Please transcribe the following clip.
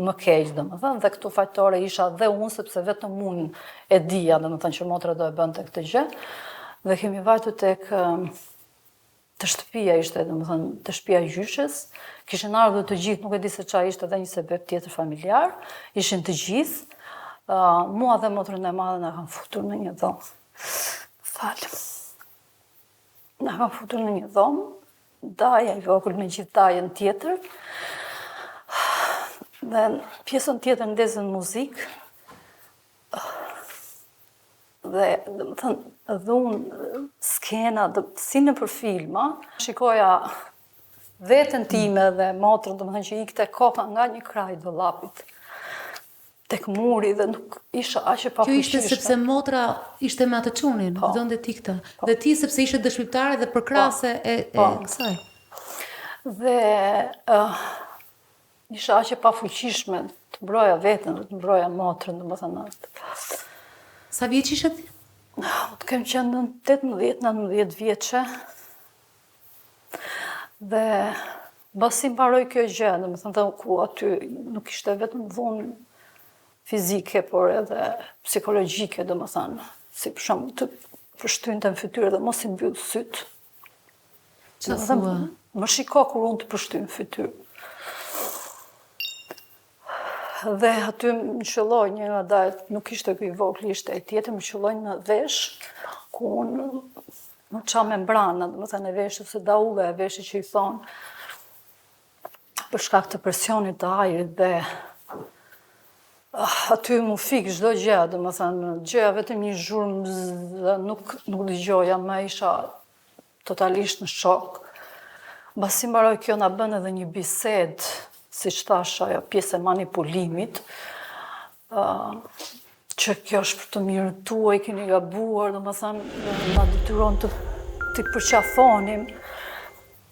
më keq, domethënë, dhe këtu fajtore isha dhe unë, sepse vetëm unë e dija, domethënë që motra do e bënte këtë gjë. Dhe kemi vajtur tek të shtëpia ishte, domethënë, të shtëpia e gjyshes. Kishin ardhur të gjithë, nuk e di se çfarë ishte edhe një sebeb tjetër familjar. Ishin të gjithë. Mua dhe motrën e madhe na kanë futur në një dhomë. Falem. Na kanë futur në një dhomë, daja i vogël me gjithë dajën tjetër. Dhe pjesën tjetër ndezën muzikë. Dhe dhe unë skena, si në për filma, shikoja veten time dhe motrën, domethënë që ikte koka nga një kraj dollapit tek muri dhe nuk isha aq e pafuqishme. Kjo ishte sepse motra ishte me atë çunin, donte ti këtë. Dhe ti sepse ishe dëshmitare dhe përkrase e kësaj. Dhe isha aq e pafuqishme të mbroja veten dhe të mbroja motrën, domethënë. Sa vjeç ishe ti? Të kem qenë 18-19 vjeçe. Dhe basi mbaroi kjo gjë, domethënë ku aty nuk ishte vetëm dhunë fizike, por edhe psikologjike, domethënë, si për shembull të përshtyente në fytyrë dhe mos i mbyll syt. Çfarë thua? Më shiko kur unë të përshtyj në fytyrë. Dhe aty më qëlloj një nga dajet, nuk ishte ky i vogël, ishte e tjetër, më qëlloj në vesh, ku unë më qa membrana, domethënë e veshit, se daulla e veshit që i thonë, për shkak të presionit të ajrit dhe aty mu fik çdo gjë, domethënë gjëja vetëm një zhurmë dhe nuk dëgjoja, më isha totalisht në shok. Mbasi mbaroi kjo na bën edhe një bisedë, siç thash, ajo pjesë e manipulimit, që kjo është për të mirën tuaj, keni gabuar, domethënë na detyron të përqafonim.